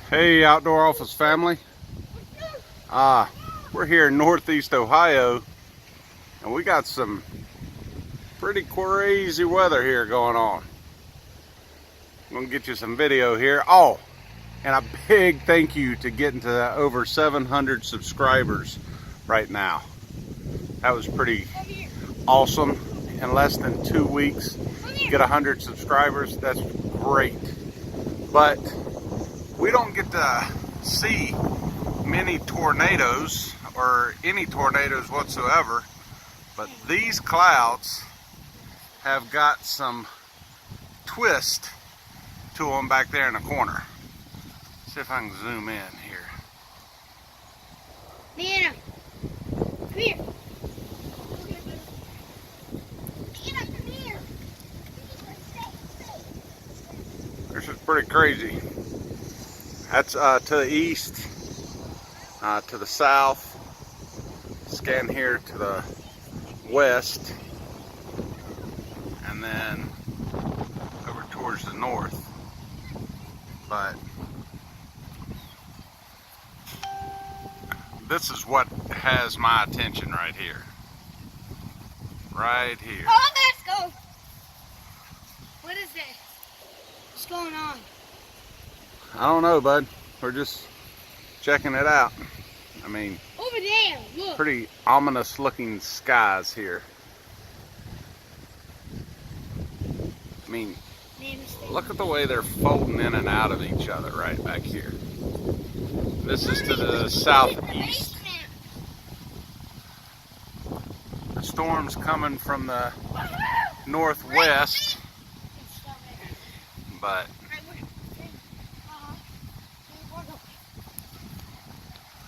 Hey, Outdoor Office family. We're here in Northeast Ohio, and we got some pretty crazy weather here going on. I'm gonna get you some video here. Oh, and a big thank you to getting to over 700 subscribers right now. That was pretty awesome. In less than 2 weeks, get 100 subscribers. That's great. But we don't get to see many tornadoes or any tornadoes whatsoever, but these clouds have got some twist to them back there in the corner. See if I can zoom in here. Nana, come here. This is pretty crazy. That's to the east, to the south, scan here to the west, and then over towards the north. But this is what has my attention right here. Right here. Oh, let's go. What is this? What's going on? I don't know, bud. We're just checking it out. I mean, Over there, look. pretty ominous looking skies here. I mean, look at the way they're folding in and out of each other right back here. This is to the southeast. The storm's coming from the northwest, but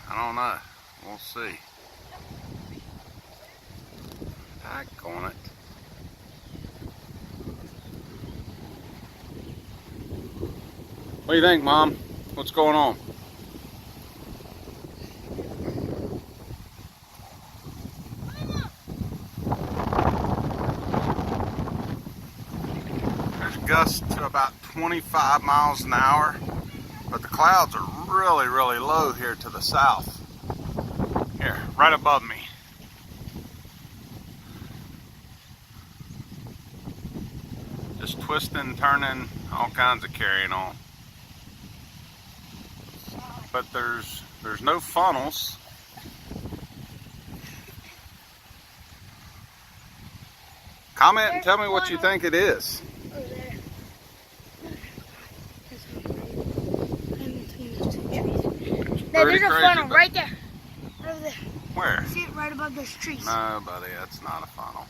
I don't know. We'll see. Back on it. What do you think, Mom? What's going on? There's gusts to about 25 miles an hour, but the clouds are really, really low here to the south. Here, right above me. Just twisting, turning, all kinds of carrying on. But there's no funnels. Comment and tell me what you think it is. Over there. There's a funnel right there. Over there. Where? See it right above those trees. No, buddy, that's not a funnel.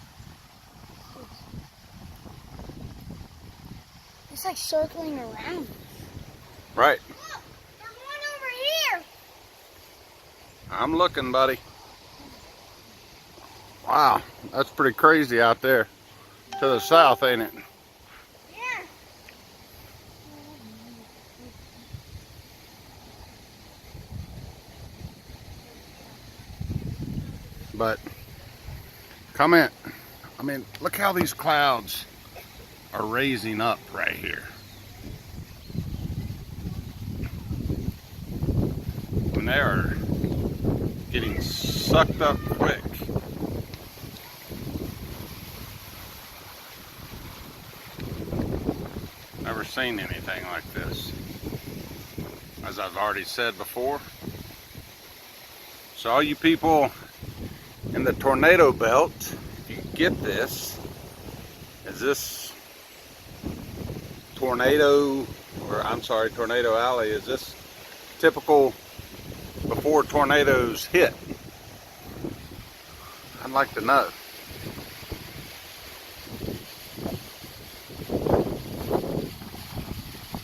It's like circling around. Right. Look, there's one over here. I'm looking, buddy. Wow, that's pretty crazy out there to the south, ain't it? Yeah. But comment. I mean, look how these clouds are raising up right here. And they are getting sucked up quick. Never seen anything like this, as I've already said before. So all you people in the tornado belt, if you get this, is this tornado, or I'm sorry, Tornado Alley, is this typical before tornadoes hit? I'd like to know.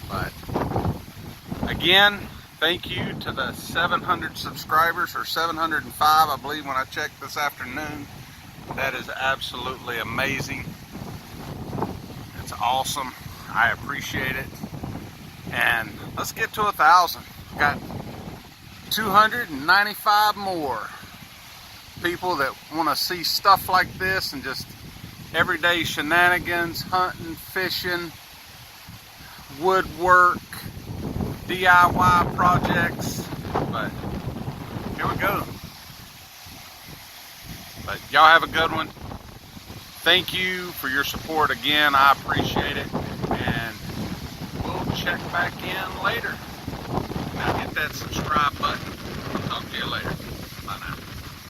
But again, thank you to the 700 subscribers, or 705 I believe when I checked this afternoon. That is absolutely amazing. It's awesome. I appreciate it. And let's get to 1,000. Got 295 more people that want to see stuff like this and just everyday shenanigans, hunting, fishing, woodwork, DIY projects, but here we go. But y'all have a good one. Thank you for your support again. I appreciate it. And we'll check back in later. Now hit that subscribe button. I'll talk to you later. Bye now.